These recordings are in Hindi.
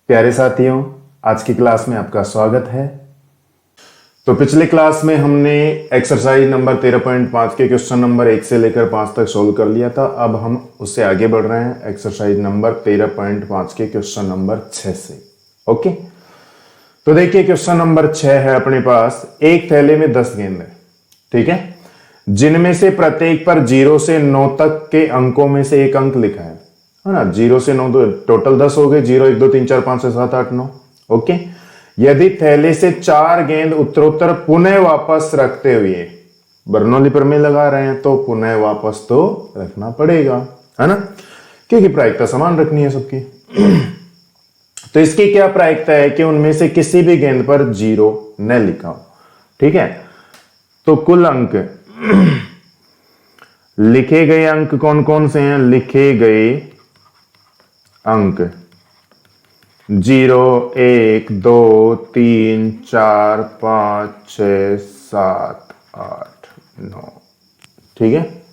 प्यारे साथियों, आज की क्लास में आपका स्वागत है। तो पिछले क्लास में हमने एक्सरसाइज नंबर 13.5 के क्वेश्चन नंबर 1 से लेकर 5 तक सोल्व कर लिया था। अब हम उससे आगे बढ़ रहे हैं एक्सरसाइज नंबर 13.5 के क्वेश्चन नंबर 6 से। ओके, तो देखिए क्वेश्चन नंबर 6 है अपने पास। एक थैले में 10 गेंद है, ठीक है, जिनमें से प्रत्येक पर 0 से 9 तक के अंकों में से एक अंक लिखा है ना। 0 से 9 टोटल 10 हो गए। 0 1 2 3 4 5 6 7 8 9। ओके, यदि थैले से 4 गेंद उत्तरोत्तर पुनः वापस रखते हुए बर्नौली प्रमेय लगा रहे हैं तो पुनः वापस तो रखना पड़ेगा, है ना, क्योंकि प्रायिकता समान रखनी है सबकी। तो इसकी क्या प्रायिकता है कि उनमें से किसी भी गेंद पर 0 न लिखा हो, ठीक है। तो कुल अंक लिखे गए अंक कौन कौन से हैं? लिखे गए अंक 0 1 2 3 4 5 6 7 8 9, ठीक है।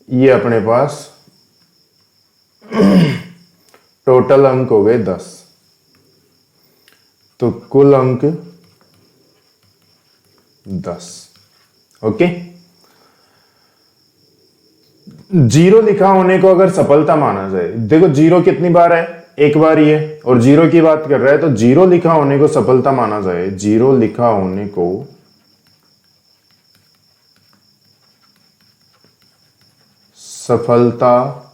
ये अपने पास टोटल अंक हो गए 10। तो कुल अंक 10। ओके, 0 लिखा होने को अगर सफलता माना जाए, देखो 0 कितनी बार है? एक बार ही है, और 0 की बात कर रहा है, तो 0 लिखा होने को सफलता माना जाए। 0 लिखा होने को सफलता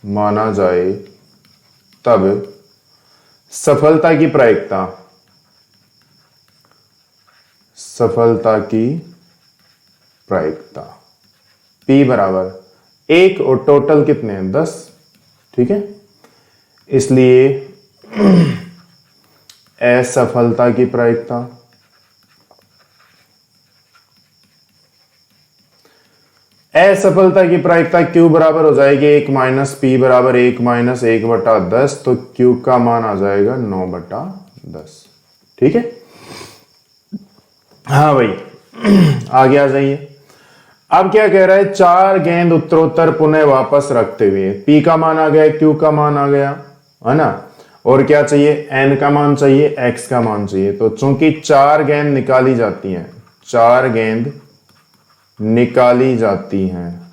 माना जाए तब सफलता की प्रायिकता P बराबर 1 और टोटल कितने हैं? 10, ठीक है। इसलिए असफलता की प्रायिकता Q बराबर हो जाएगी 1 माइनस P बराबर 1 माइनस 1/10। तो Q का मान आ जाएगा 9/10, ठीक है। हाँ भाई, आगे आ जाइए। अब क्या कह रहा है? 4 गेंद उत्तरोत्तर पुनः वापस रखते हुए P का मान आ गया, Q का मान आ गया, है ना, और क्या चाहिए? N का मान चाहिए, X का मान चाहिए। तो चूंकि 4 गेंद निकाली जाती हैं, 4 गेंद निकाली जाती हैं,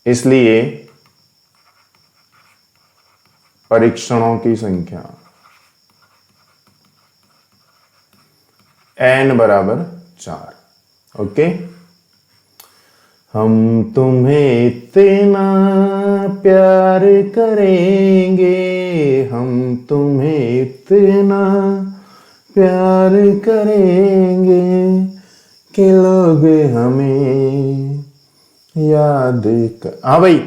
इसलिए परीक्षणों की संख्या N बराबर 4। ओके, हम तुम्हें इतना प्यार करेंगे, हम तुम्हें इतना प्यार करेंगे कि लोग हमें याद कर। हाँ भाई,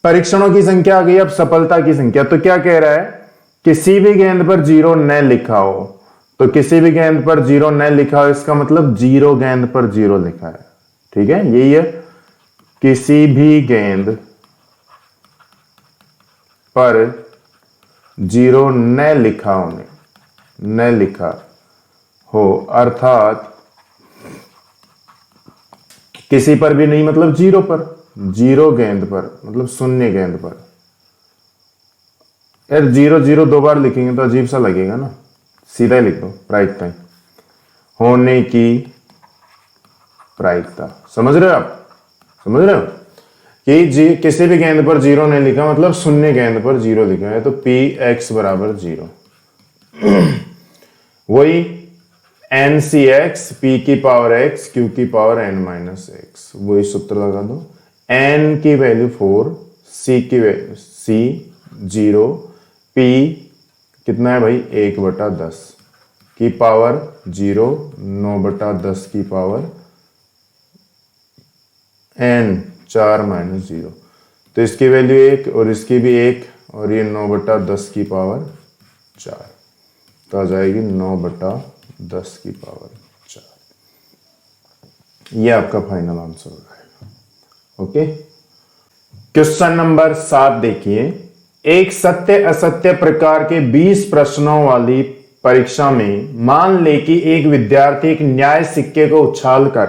परीक्षणों की संख्या आ गई। अब सफलता की संख्या। तो क्या कह रहा है? किसी भी गेंद पर 0 न लिखा हो। तो किसी भी गेंद पर 0 न लिखा हो, इसका मतलब 0 गेंद पर 0 लिखा है, ठीक है, यही है। किसी भी गेंद पर 0 न लिखा हो, अर्थात किसी पर भी नहीं, मतलब 0 पर, 0 गेंद पर मतलब शून्य गेंद पर। यार 0 0 2 बार लिखेंगे तो अजीब सा लगेगा ना, सीधा ही लिख दो प्रायिकता होने की प्रायिकता। समझ रहे हो आप? समझ रहे हो कि किसी भी गेंद पर 0 नहीं लिखा मतलब शून्य गेंद पर 0 लिखा है, तो Px बराबर 0। वही NCx P की पावर x Q की पावर n माइनस x, वही सूत्र लगा दो। n की वैल्यू 4, C की वैल्यू C 0, P कितना है भाई? 1/10 की पावर 0, 9/10 की पावर n 4 माइनस 0। तो इसकी वैल्यू 1 और इसकी भी 1, और ये 9/10 की पावर 4, तो आ जाएगी 9/10 की पावर 4। ये आपका फाइनल आंसर हो जाएगा। ओके, क्वेश्चन नंबर 7 देखिए। एक सत्य असत्य प्रकार के 20 प्रश्नों वाली परीक्षा में मान ले कि एक विद्यार्थी एक न्याय सिक्के को उछालकर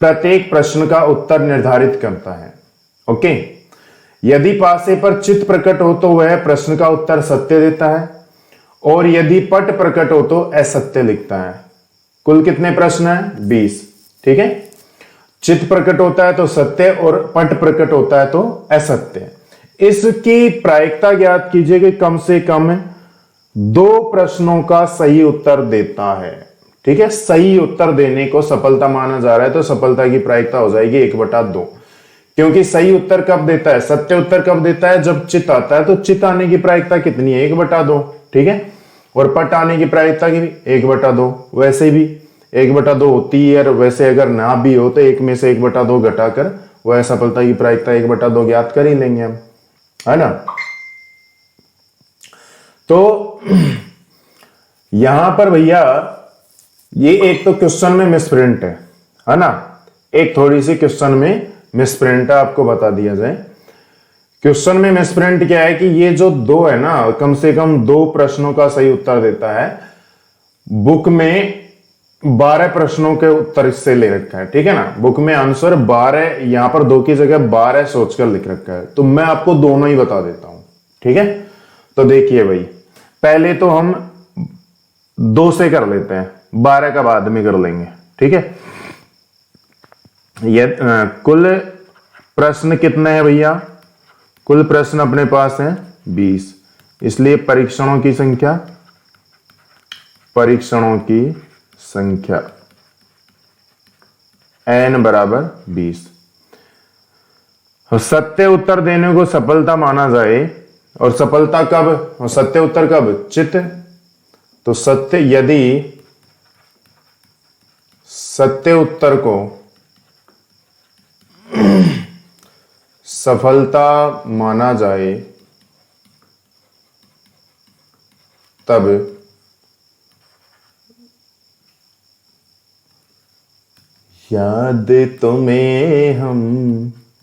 प्रत्येक प्रश्न का उत्तर निर्धारित करता है। ओके, यदि पासे पर चित्त प्रकट हो तो वह प्रश्न का उत्तर सत्य देता है, और यदि पट प्रकट हो तो असत्य लिखता है। कुल कितने प्रश्न हैं? 20। ठीक है, चित्त प्रकट होता है तो सत्य और पट प्रकट होता है तो असत्य। इसकी प्रायिकता ज्ञात कीजिए कि कम से कम 2 प्रश्नों का सही उत्तर देता है। ठीक है, सही उत्तर देने को सफलता माना जा रहा है तो सफलता की प्रायिकता हो जाएगी 1/2, क्योंकि सही उत्तर कब देता है, सत्य उत्तर कब देता है, जब चित्त आता है। तो चित्त आने की प्रायिकता कितनी है? 1/2। ठीक है, और पट आने की प्रायिकता की भी 1/2। वैसे भी 1/2 होती है, और वैसे अगर ना भी हो तो 1 में से 1/2 घटाकर वह सफलता की प्रायिकता 1/2 ज्ञात कर ही लेंगे हम, है ना। तो यहां पर भैया ये एक तो क्वेश्चन में मिसप्रिंट है ना, एक थोड़ी सी क्वेश्चन में मिसप्रिंट है, आपको बता दिया जाए। क्वेश्चन में मिसप्रिंट क्या है कि ये जो 2 है ना, कम से कम 2 प्रश्नों का सही उत्तर देता है। बुक में 12 प्रश्नों के उत्तर इससे ले रखा है। ठीक है ना, बुक में आंसर 12, यहां पर 2 की जगह 12 सोचकर लिख रखा है, तो मैं आपको दोनों ही बता देता हूं। ठीक है, तो देखिए भाई, पहले तो हम 2 से कर लेते हैं, 12 का बाद में कर लेंगे। ठीक है, ये कुल प्रश्न कितने हैं भैया? कुल प्रश्न अपने पास हैं 20, इसलिए परीक्षणों की संख्या n बराबर 20। सत्य उत्तर देने को सफलता माना जाए, और सफलता कब, और सत्य उत्तर कब? चित्त। तो सत्य, यदि सत्य उत्तर को सफलता माना जाए तब याद तुम्हें हम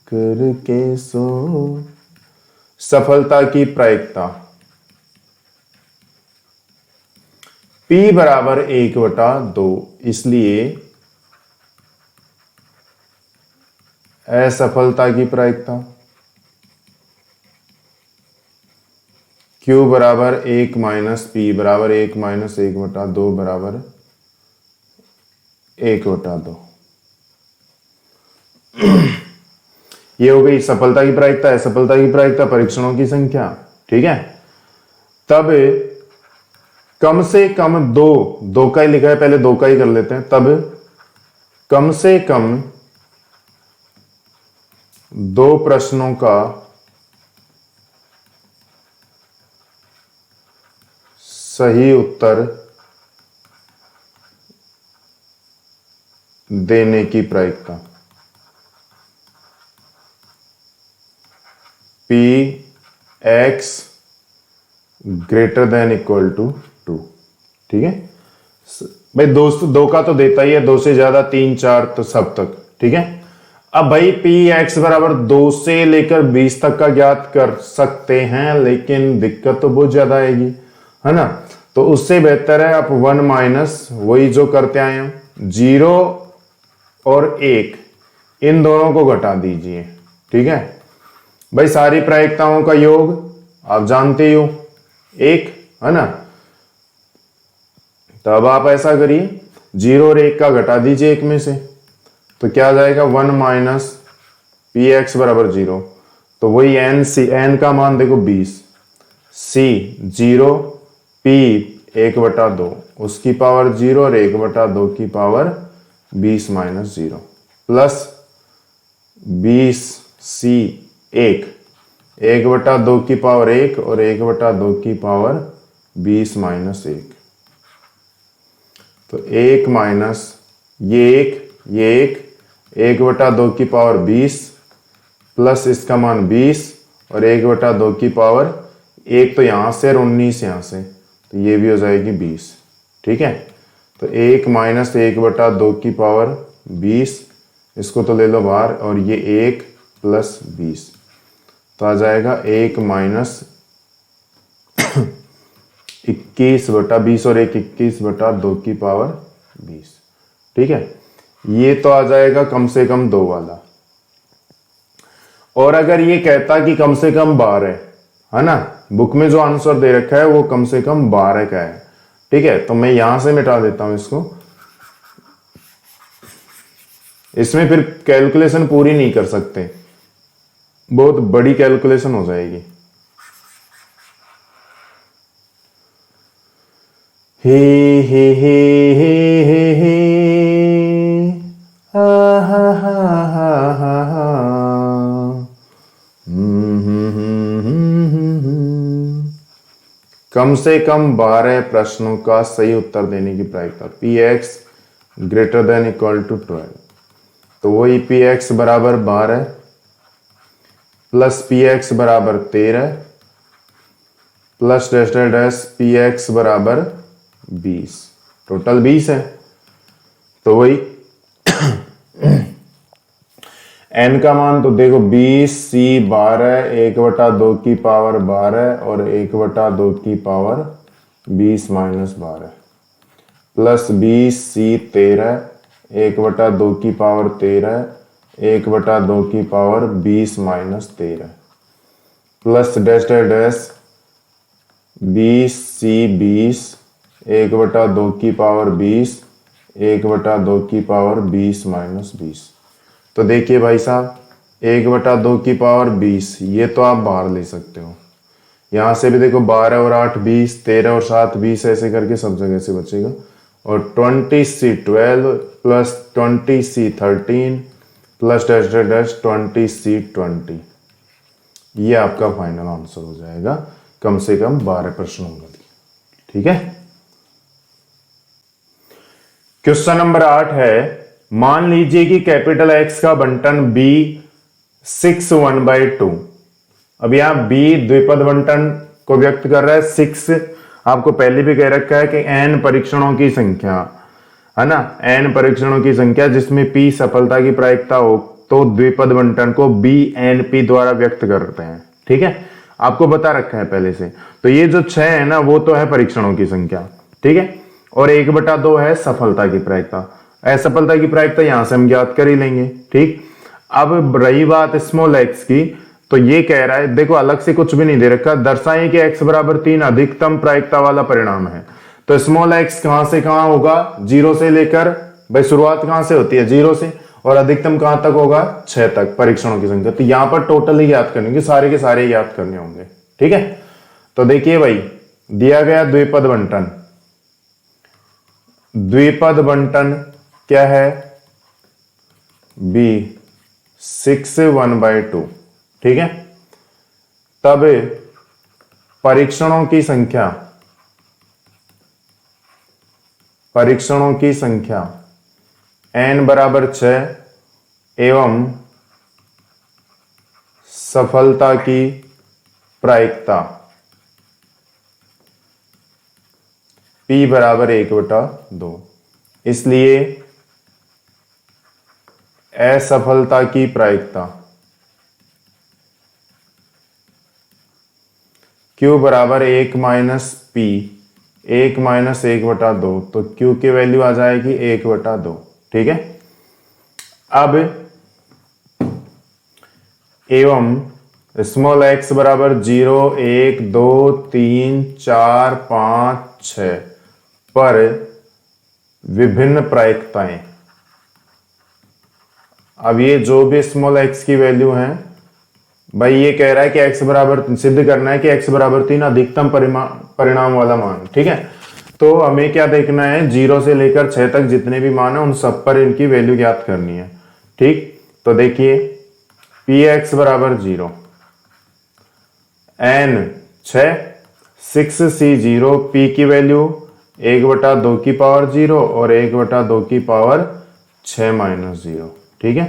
करके सो, सफलता की प्रायिकता P बराबर 1/2, इसलिए असफलता की प्रायिकता Q बराबर 1 माइनस P बराबर 1 माइनस 1/2 बराबर 1/2। ये हो गई सफलता की प्रायिकता, असफलता की प्रायिकता, परीक्षणों की संख्या। ठीक है, तब कम से कम 2 का ही लिखा है, पहले 2 का ही कर लेते हैं। तब कम से कम 2 प्रश्नों का सही उत्तर देने की प्रायिकता Px greater than equal to 2। ठीक है भाई, 2 का तो देता ही है, 2 से ज्यादा 3 4 तो सब तक। ठीक है, अब भाई Px बराबर 2 से लेकर 20 तक का ज्ञात कर सकते हैं, लेकिन दिक्कत तो बहुत ज्यादा आएगी, है ना। तो उससे बेहतर है आप 1 माइनस वही जो करते आए हम, 0 और 1 इन दोनों को घटा दीजिए। ठीक है भाई, सारी प्रायिकताओं का योग आप जानते ही हो 1, है ना। तो अब आप ऐसा करिए, 0 और 1 का घटा दीजिए 1 में से, तो क्या आ जाएगा 1 माइनस Px बराबर 0। तो वही n का मान देखो 20, c 0, P 1/2, उसकी पावर 0 और 1/2 की पावर 20 माइनस 0 प्लस 20c 1/2 की पावर 1 और 1/2 की पावर 20 माइनस 1। तो 1 माइनस ये 1/2 की पावर 20 प्लस इसका मान 20 और 1/2 की पावर 1 तो यहां से और 19 यहां से, तो ये भी हो जाएगी 20। ठीक है, तो 1 माइनस 1/2 की पावर 20, इसको तो ले लो बाहर, और ये 1 प्लस 20, तो आ जाएगा 1 माइनस 21/20 और 1 21/2 की पावर 20। ठीक है, ये तो आ जाएगा कम से कम 2 वाला। और अगर ये कहता कि कम से कम 12 है ना, बुक में जो आंसर दे रखा है वो कम से कम 12 का है। ठीक है, तो मैं यहां से मिटा देता हूं इसको, इसमें फिर कैलकुलेशन पूरी नहीं कर सकते, बहुत बड़ी कैलकुलेशन हो जाएगी। हे हे हे हे हे हे हा हा हा हा हा हा कम से कम 12 प्रश्नों का सही उत्तर देने की प्रायिकता P X greater than equal to 12, तो वही पी एक्स बराबर 12 प्लस पी एक्स बराबर 13 plus dash dash dash P x बराबर 20, टोटल 20 है। तो वही n का मान तो देखो 20 सी 12 1/2 की पावर 12 और 1/2 की पावर 20 माइनस 12 प्लस 20 सी 13 1/2 की पावर 13 1/2 की power 20 minus 13 plus dash dash dash 20 सी 20 1/2 की पावर 20 1/2 की पावर 20 माइनस 20। तो देखिए भाई साहब 1/2 की पावर 20 ये तो आप बाहर ले सकते हो, यहां से भी देखो 12 और 8 20, 13 और 7 20, ऐसे करके सब जगह से बचेगा। और 20C12 plus 20C13 plus dash dash dash 20C20, ये आपका फाइनल आंसर हो जाएगा कम से कम 12 प्रश्नों का। ठीक है, क्वेश्चन नंबर 8 है, मान लीजिए कि कैपिटल एक्स का बंटन b 6 1/2। अब यहां b द्विपद बंटन को व्यक्त कर रहा है। 6 आपको पहले भी कह रखा है कि n परीक्षणों की संख्या है ना, n परीक्षणों की संख्या जिसमें p सफलता की प्रायिकता हो तो द्विपद बंटन को BNP द्वारा व्यक्त करते हैं। ठीक है, आपको बता रखा है पहले से। तो ये जो 6 है ना वो तो है परीक्षणों की संख्या। ठीक है, और 1/2 है सफलता की प्रायिकता। असफलता की प्रायिकता यहां से हम ज्ञात कर ही लेंगे। ठीक, अब रही बात स्मॉल एक्स की, तो ये कह रहा है, देखो अलग से कुछ भी नहीं दे रखा, दर्शाएं कि x बराबर 3 अधिकतम प्रायिकता वाला परिणाम है। तो स्मॉल एक्स कहां से कहां होगा, 0 से लेकर, भाई शुरुआत कहां से होती है 0 से, और अधिकतम कहां तक होगा 6 तक परीक्षणों की संख्या। तो यहां पर टोटल ही याद करने, सारे के सारे याद करने होंगे। ठीक है, तो देखिए भाई दिया गया द्विपद बंटन, द्विपद बंटन क्या है b 6 1/2। ठीक है, तब परीक्षणों की संख्या, परीक्षणों की संख्या n बराबर 6 एवं सफलता की प्रायिकता p बराबर 1/2। इसलिए असफलता की प्रायिकता q बराबर 1 माइनस p, 1 माइनस 1/2, तो q की वैल्यू आ जाएगी 1/2। ठीक है, अब एवं स्मॉल x बराबर 0 1 2 3 4 5 6 पर विभिन्न प्रायिकताएं। अब ये जो भी स्मॉल x की वैल्यू है, भाई ये कह रहा है कि x बराबर, सिद्ध करना है कि x बराबर 3 अधिकतम परिणाम वाला मान। ठीक है, तो हमें क्या देखना है, 0 से लेकर 6 तक जितने भी मान है उन सब पर इनकी वैल्यू ज्ञात करनी है। ठीक, तो देखिए px बराबर 0, n 6C0, p की वैल्यू 1/2 की पावर 0 और 1/2 की पावर 6 माइनस 0। ठीक है,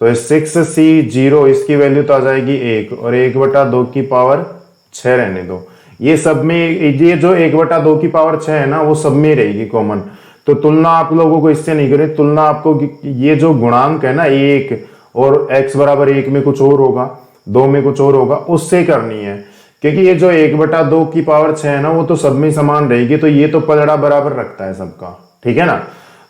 तो 6C0 इसकी वैल्यू तो आ जाएगी 1 और 1/2 की पावर 6 रहने दो। ये सब में, ये जो 1/2 की पावर 6 है ना वो सब में रहेगी कॉमन। तो तुलना आप लोगों को इससे नहीं करें, तुलना आपको ये जो गुणांक है ना 1 और x बराबर 1 में कुछ और होगा, 2 में कुछ और होगा, उससे करनी है। क्योंकि ये जो 1/2 की पावर 6 है ना वो तो सब में समान रहेगी, तो ये तो पलड़ा बराबर रखता है सबका। ठीक है ना,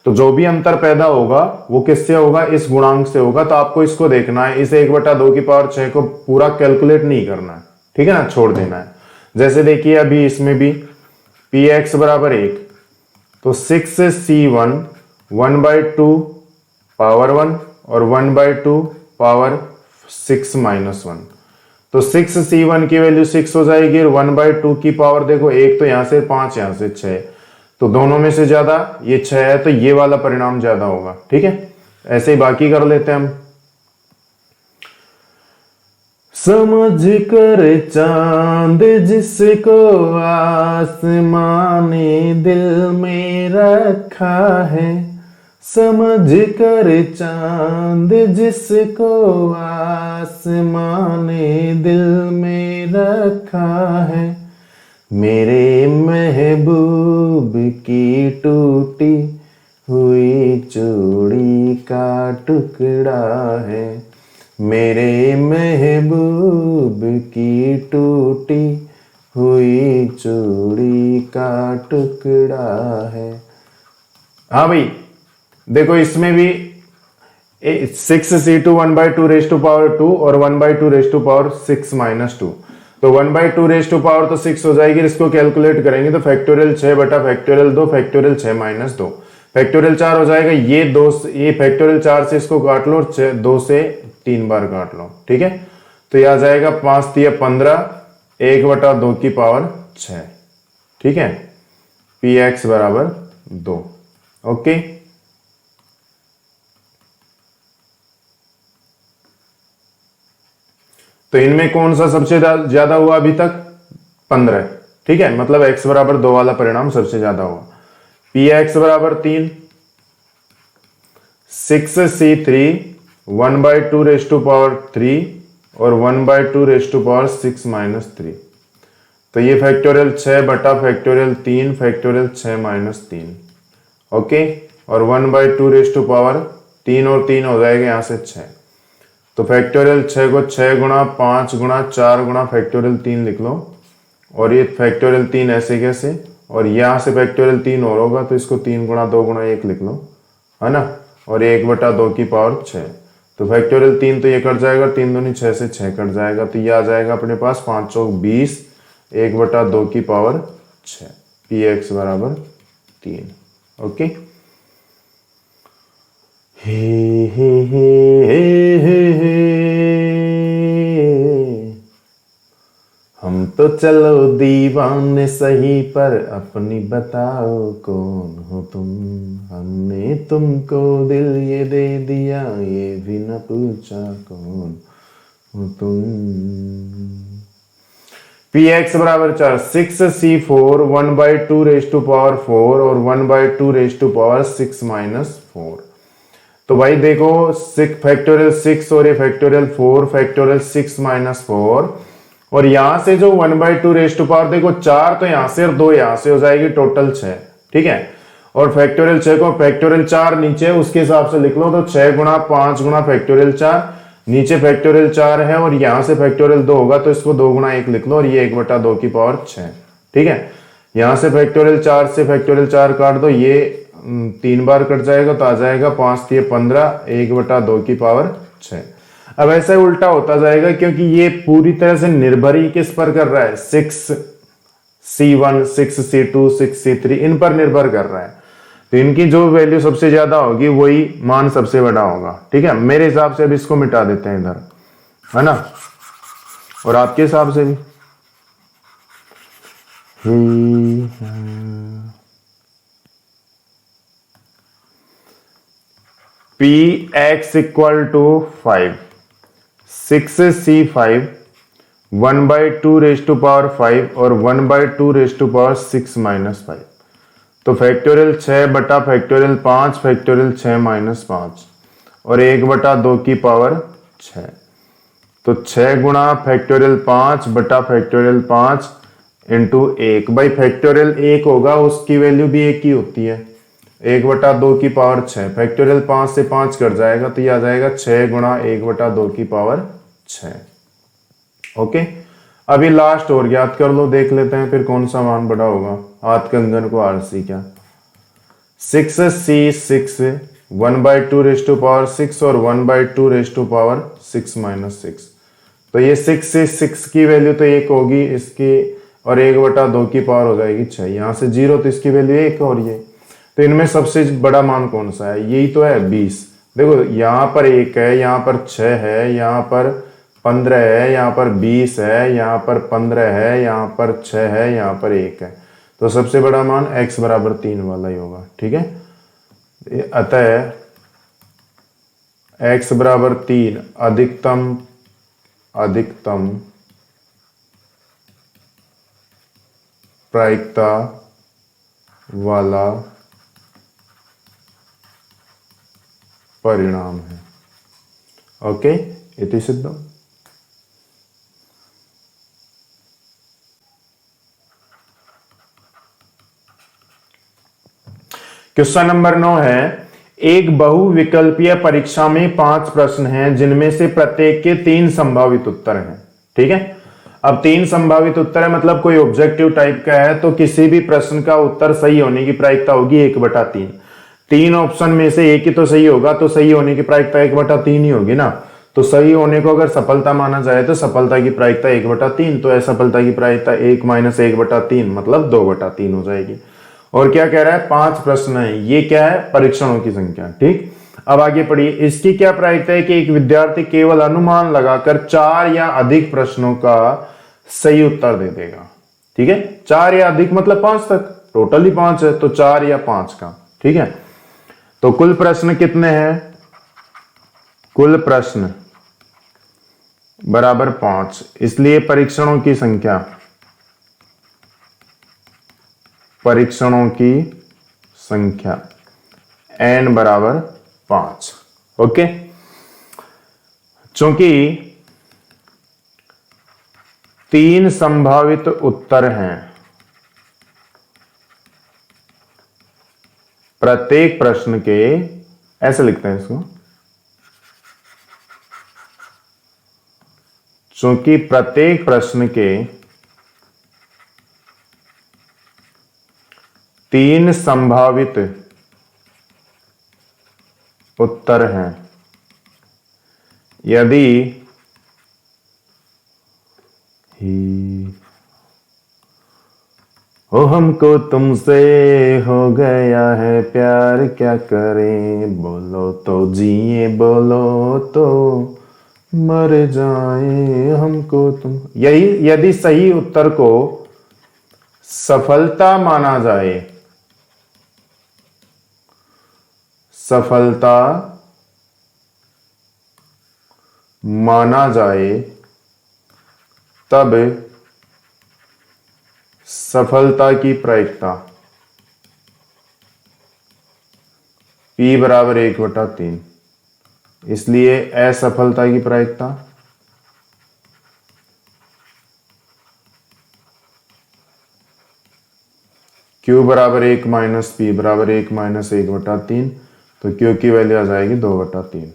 तो जो भी अंतर पैदा होगा वो किससे होगा, इस गुणांक से होगा। तो आपको इसको देखना है, इस 1/2 की पावर 6 को पूरा कैलकुलेट नहीं करना है, ठीक है ना, छोड़ देना है। जैसे देखिए अभी इसमें भी px बराबर 1, तो 6c1 1/2 पावर 1 और 1/2 पावर 6 माइनस 1। तो 6c1 की वैल्यू 6 हो जाएगी और 1/2 की पावर देखो, एक तो यहां से 5, यहां से 6, तो दोनों में से ज्यादा ये 6 है, तो ये वाला परिणाम ज्यादा होगा, ठीक है। ऐसे ही बाकी कर लेते हैं हम। समझ कर चांद जिसको आसमान ने दिल में रखा है, समझ कर चांद जिसको आसमान ने दिल में रखा है, मेरे महबूब की टूटी हुई चूड़ी का टुकड़ा है, मेरे महबूब की टूटी हुई चूड़ी का टुकड़ा है। हाँ भाई देखो इसमें भी 6c2 1/2 रेज टू पावर 2 और 1/2 रेज टू पावर 6 माइनस 2। तो 1/2 रेज टू पावर तो 6 हो जाएगी, इसको कैलकुलेट करेंगे तो फैक्टोरियल 6 बटा फैक्टोरियल 2, फैक्टोरियल 6 माइनस 2, फैक्टोरियल 4 हो जाएगा। ये फैक्टोरियल 4 से इसको काट लो और 2 से 3 बार काट लो, ठीक है। तो यह आ जाएगा 5 3 15 1/2 की पावर 6, ठीक है। px बराबर 2, ओके। तो इनमें कौन सा सबसे ज्यादा हुआ अभी तक, 15, ठीक है, मतलब x बराबर 2 वाला परिणाम सबसे ज्यादा हुआ। px बराबर 3, 6c3 1/2 रेज टू पावर 3 और 1/2 रेज टू पावर 6 माइनस 3। तो ये फैक्टोरियल 6 बटा फैक्टोरियल 3 फैक्टोरियल 6 माइनस 3, ओके। और 1/2 रेज टू पावर 3 और 3 हो जाएगा यहां से 6। तो फैक्टोरियल 6 को 6 गुणा 5 गुणा 4 गुणा फैक्टोरियल 3 लिख लो, और ये फैक्टोरियल 3 ऐसे कैसे, और यहां से फैक्टोरियल 3 और होगा तो इसको 3 गुणा 2 गुणा 1 लिख लो, है ना, और 1/2 की पावर 6। तो फैक्टोरियल 3 तो ये कट जाएगा, 3 दूनी 6 से 6 कट जाएगा, तो ये आ जाएगा अपने पास 5 चौक 20 1/2 की पावर 6, px बराबर 3, ओके। हम तो चलो दीवाने सही, पर अपनी बताओ कौन हो तुम, हमने तुमको दिल ये दे दिया, ये भी न पूछा कौन हो तुम। px बराबर 4, 6c4 1/2 रेज टू पावर 4 और 1/2 रेज टू पावर 6 माइनस 4। तो भाई देखो 6 फैक्टोरियल 6 और ये फैक्टोरियल 4 फैक्टोरियल 6 माइनस 4, और यहां से जो 1/2 रेज टू पावर देखो 4 तो यहां से और 2 यहां से हो जाएगी, टोटल 6, ठीक है। और फैक्टोरियल 6 को फैक्टोरियल 4 नीचे उसके हिसाब से लिख लो, तो 6 गुणा 5 गुणा फैक्टोरियल 4, नीचे फैक्टोरियल 4 है और यहां से फैक्टोरियल 2 होगा तो इसको 2 गुणा 1 लिख लो, और ये 1/2 की पावर 6, ठीक है। यहां से फैक्टोरियल 4 से फैक्टोरियल 4 काट दो, ये 3 बार कट जाएगा, तो आ जाएगा 5 3 15 1/2 की पावर 6। अब ऐसा उल्टा होता जाएगा क्योंकि ये पूरी तरह से निर्भर ही किस पर कर रहा है, 6c1 6c2 6c3 इन पर निर्भर कर रहा है। तो इनकी जो वैल्यू सबसे ज्यादा होगी वही मान सबसे बड़ा होगा, ठीक है। मेरे हिसाब से अब इसको मिटा देते हैं इधर, है ना, और आपके हिसाब से भी px equal to 5, 6c5 1/2 raise to power 5 और 1/2 रेज टू पावर 6 माइनस 5। तो फैक्टोरियल 6 बटा फैक्टोरियल 5 फैक्टोरियल 6 माइनस 5 और 1/2 की पावर 6। तो 6 गुणा फैक्टोरियल 5 बटा फैक्टोरियल 5 इंटू 1, भाई फैक्टोरियल 1 होगा उसकी वैल्यू भी 1 ही होती है, 1/2 की पावर 6, फैक्टोरियल 5 से 5 कट जाएगा तो यह आ जाएगा 6 गुणा 1/2 की पावर 6, ओके। अभी लास्ट और ज्ञात कर लो, देख लेते हैं फिर कौन सा मान बड़ा होगा, हाथ कंगन को आरसी क्या। 6c6 1/2 और 1/2 तो ये 6 की वैल्यू तो 1 होगी इसकी, और 1/2 की पावर हो जाएगी 6। यहाँ से 0 तो इसकी वैल्यू 1 और ये, तो इनमें सबसे बड़ा मान कौन सा है? यही तो है 20। देखो यहाँ पर 1 है, यहाँ पर 6 है, यहाँ पर 15 है, यहाँ पर 20 है, यहाँ पर 15 है, यहाँ पर 6 है, यहाँ पर 1 है। तो सबसे बड़ा मान x बराबर 3 वाला ही होगा। ठीक है, अतः x बराबर 3 अधिकतम प्रायिकता वाला परिणाम है। ओके, इति सिद्धम। क्वेश्चन नंबर 9 है, एक बहुविकल्पीय परीक्षा में 5 प्रश्न हैं जिनमें से प्रत्येक के 3 संभावित उत्तर हैं। ठीक है, अब 3 संभावित उत्तर है मतलब कोई ऑब्जेक्टिव टाइप का है, तो किसी भी प्रश्न का उत्तर सही होने की प्रायिकता होगी 1/3। 3 ऑप्शन में से एक ही तो सही होगा, तो सही होने की प्रायिकता 1/3 ही होगी ना। तो सही होने को अगर सफलता माना जाए तो सफलता की प्रायिकता 1/3, तो असफलता की प्रायिकता 1 - 1/3 मतलब 2/3 हो जाएगी। और क्या कह रहा है? 5 प्रश्न है, ये क्या है? परीक्षणों की संख्या। ठीक, अब आगे पढ़िए। इसकी क्या प्रायिकता है कि एक विद्यार्थी केवल अनुमान लगाकर 4 या अधिक प्रश्नों का सही उत्तर दे देगा। ठीक है, 4 या अधिक मतलब 5 तक, टोटली 5 है तो 4 या 5 का। ठीक है, तो कुल प्रश्न कितने हैं? कुल प्रश्न बराबर 5, इसलिए परीक्षणों की संख्या n बराबर 5। ओके, चूंकि 3 संभावित उत्तर हैं, प्रत्येक प्रश्न के, ऐसे लिखते हैं इसको, चूंकि प्रत्येक प्रश्न के 3 संभावित उत्तर हैं, यदि हो हमको तुमसे हो गया है प्यार, क्या करें, बोलो तो जिए, बोलो तो मर जाए, हमको तुम। यही यदि सही उत्तर को सफलता माना जाए, सफलता माना जाए, तब सफलता की प्रायिकता P बराबर 1/3, इसलिए असफलता की प्रायिकता Q बराबर 1 - P बराबर 1 - 1/3, तो Q की वैल्यू आ जाएगी 2/3।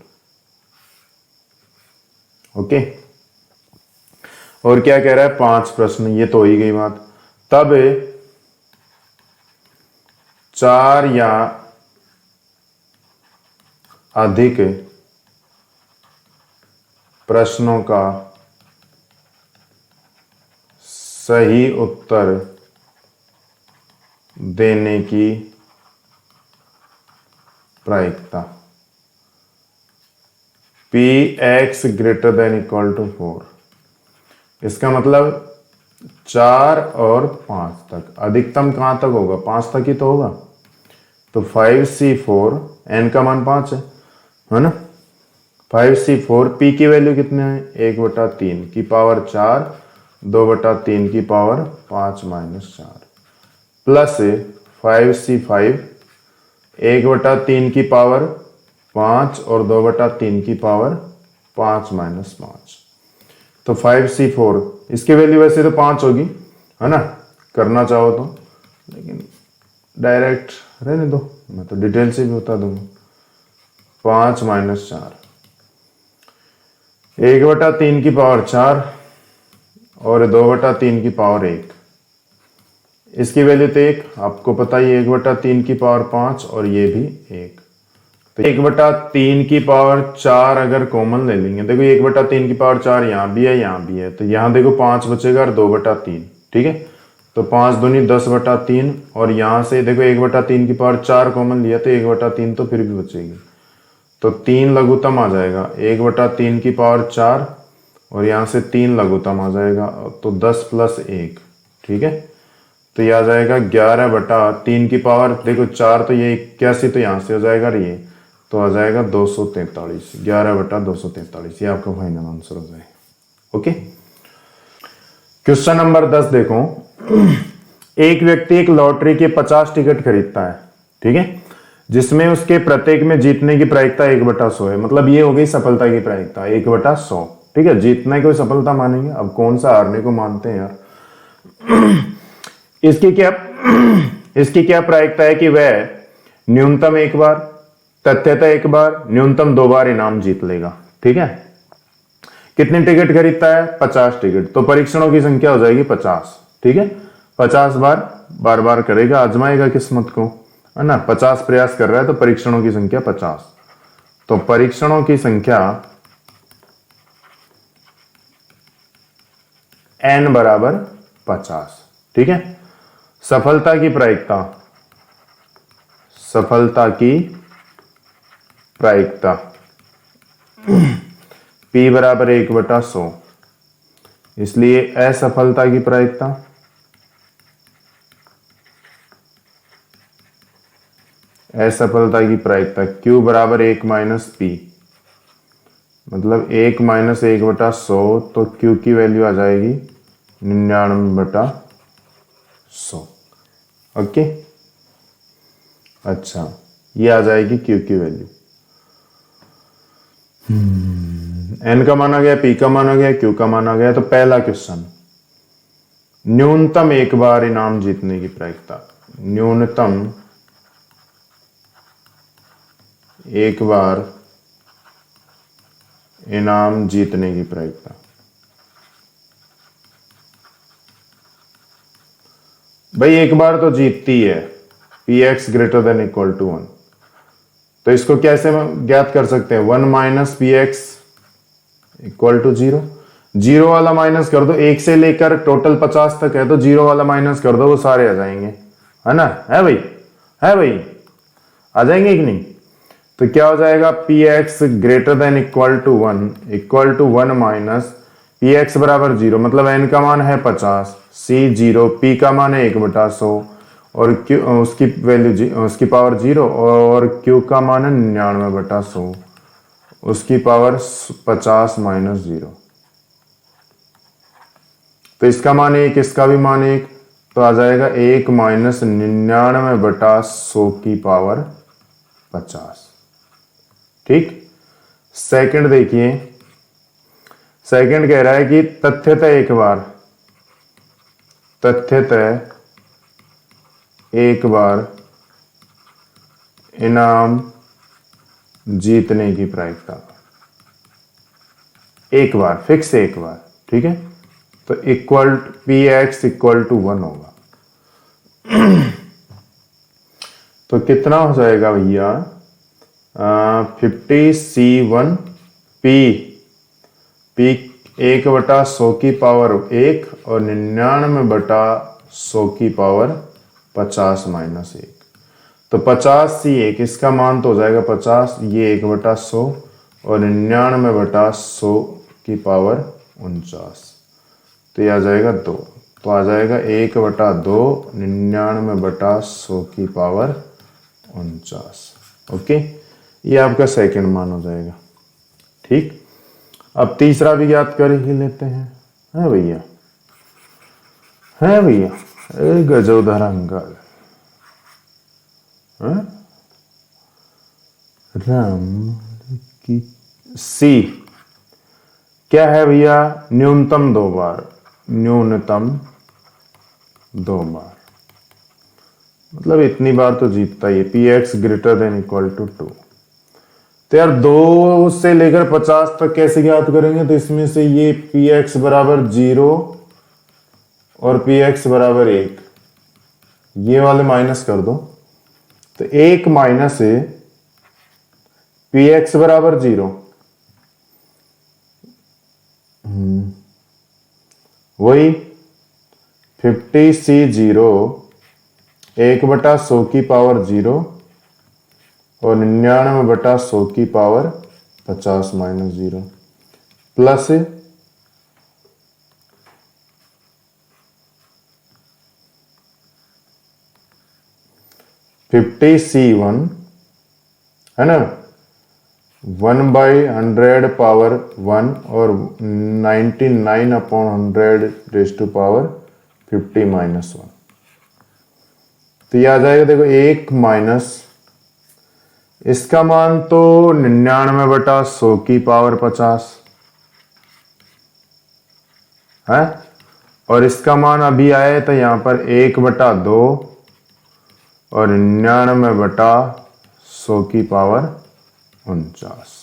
ओके, और क्या कह रहा है? 5 प्रश्न, ये तो हो ही गई बात। तब 4 या अधिक प्रश्नों का सही उत्तर देने की प्रायिकता Px > 4। इसका मतलब 4 और 5 तक, अधिकतम कहां तक होगा? 5 तक ही तो होगा। तो 5c4, n का मान 5 है ना। 5c4, p की वैल्यू कितने है? 1/3 की पावर 4, 2/3 की पावर 5 - 4, प्लस 5c5, 1/3 की पावर 5 और 2/3 की पावर 5 - 5। तो 5c4, इसकी वैल्यू वैसे तो 5 होगी, है ना, करना चाहो तो, लेकिन डायरेक्ट रहने दो, मैं तो डिटेल से भी बता दूंगा। 5 - 4, 1/3 की पावर 4 और 2/3 की पावर 1, इसकी वैल्यू तो 1, आपको पता ही 1/3 और ये भी 1, तो 1/3 अगर कॉमन ले लेंगे, देखो 1/3 यहाँ भी है, यहाँ भी है, तो यहाँ देखो 5 बचेगा और 2/3, ठीक है, तो 5 दूनी 10/3 और यहाँ से देखो 1/3 कॉमन लिया तो 1/3 तो फिर भी बचेगी, तो 3 लघुत्तम आ जाएगा 1/3 और यहाँ से 3 लघुत्तम आ जाएगा, तो 10 + 1, ठीक है, तो ये आ जाएगा 11/3 देखो 4 तो ये 81, तो यहाँ से हो जाएगा ये, तो आ जाएगा 243, 11/243, ये आपका फाइनल आंसर हो जाएगा। ओके, क्वेश्चन नंबर 10 देखो। एक व्यक्ति एक लॉटरी के 50 टिकट खरीदता है, ठीक है, जिसमें उसके प्रत्येक में जीतने की प्रायिकता 1/100 है, मतलब ये हो गई सफलता की प्रायिकता 1/100, ठीक है, जीतने को सफलता मानेंगे, अब कौन सा हारने को मानते हैं यार। इसकी क्या प्रायिकता है कि वह न्यूनतम एक बार, तथ्यतः एक बार, न्यूनतम 2 बार इनाम जीत लेगा, ठीक है। कितने टिकट खरीदता है? 50 टिकट, तो परीक्षणों की संख्या हो जाएगी 50, ठीक है, 50 बार बार करेगा, आजमाएगा किस्मत को, है ना, 50 प्रयास कर रहा है, तो परीक्षणों की संख्या 50, तो परीक्षणों की संख्या n बराबर 50, ठीक है। सफलता की प्रायिकता P बराबर 1/100, इसलिए असफलता की प्रायिकता Q बराबर 1 - P, मतलब 1 - 1/100, तो Q की वैल्यू आ जाएगी 99/100। ओके, अच्छा, ये आ जाएगी Q की वैल्यू। N का मान आ गया, P का मान आ गया, Q का मान आ गया, तो पहला क्वेश्चन, न्यूनतम एक बार इनाम जीतने की प्रायिकता, न्यूनतम एक बार इनाम जीतने की प्रायिकता, भाई एक बार तो जीतती है, Px > 1, तो इसको कैसे ज्ञात कर सकते हैं? 1 - Px = 0, 0 वाला माइनस कर दो, 1 से लेकर टोटल 50 तक है, तो 0 वाला माइनस कर दो, वो सारे आ जाएंगे, है ना, है भाई, आ जाएंगे कि नहीं, तो क्या हो जाएगा? Px > 1 - Px बराबर 0, मतलब n का मान है 50, C 0, P का मान है 1/100 और Q उसकी वैल्यू उसकी पावर 0 और Q का मान है 99/100, उसकी पावर 50 - 0, तो इसका मान 1, इसका भी मान 1, तो आ जाएगा 1 - 99/100 की पावर 50, ठीक। सेकंड देखिए, सेकंड कह रहा है कि तथ्यतः एक बार इनाम जीतने की प्रायिकता, एक बार फिक्स, एक बार, ठीक है, तो Px = 1 होगा। तो कितना हो जाएगा भैया? 50C1P 1/100 की पावर 1 और 99/100 की पावर 50 - 1, तो 50C1, इसका मान तो हो जाएगा 50, ये 1/100 और 99/100 की पावर 49, तो ये आ जाएगा 2, तो आ जाएगा 1/2 99/100 की पावर 49। ओके, ये आपका सेकंड मान हो जाएगा, ठीक। अब तीसरा भी ज्ञात कर ही लेते हैं, है भैया, गजोधर अंकल, राम की सी क्या है भैया? न्यूनतम 2 बार, मतलब इतनी बार तो जीतता ही है। Px > 2, तो यार 2 से लेकर 50 तक कैसे ज्ञात करेंगे? तो इसमें से ये Px बराबर 0 और Px बराबर 1, ये वाले माइनस कर दो, तो 1 माइनस है पी एक्स बराबर 0। वही 50C0 1/100 की पावर 0 और 99/100 की पावर 50 माइनस 0 प्लस 50C1 है ना, 1/100 पावर 1 और 99/100 रेज टू पावर 50 माइनस 1। तो ये आ जाएगा, देखो 1 माइनस इसका मान तो 99/100 की पावर 50 है, और इसका मान अभी आया तो यहां पर 1/2 और 99/100 की पावर 49।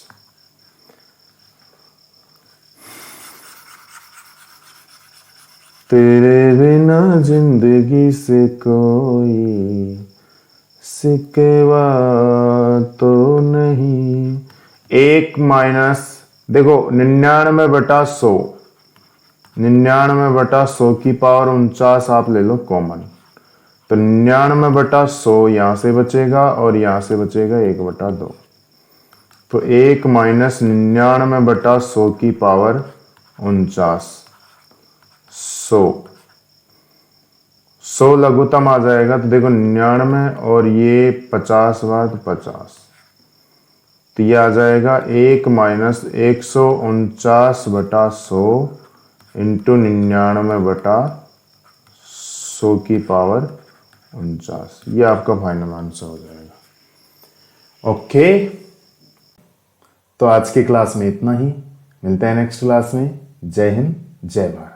तेरे बिना जिंदगी से कोई सिकवा तो नहीं। 1 माइनस देखो 99/100, 99/100 की पावर 49 आप ले लो कॉमन, तो 99/100 यहां से बचेगा और यहां से बचेगा 1/2। तो 1 माइनस 99/100 की पावर 49, 100 लघुत्तम आ जाएगा। तो देखो 99 और ये 50 बाद 50, तो ये आ जाएगा 1 माइनस 149/100 इंटू 99/100 की पावर 49। ये आपका फाइनल आंसर हो जाएगा। ओके, तो आज की क्लास में इतना ही, मिलते हैं नेक्स्ट क्लास में। जय हिंद, जय भारत।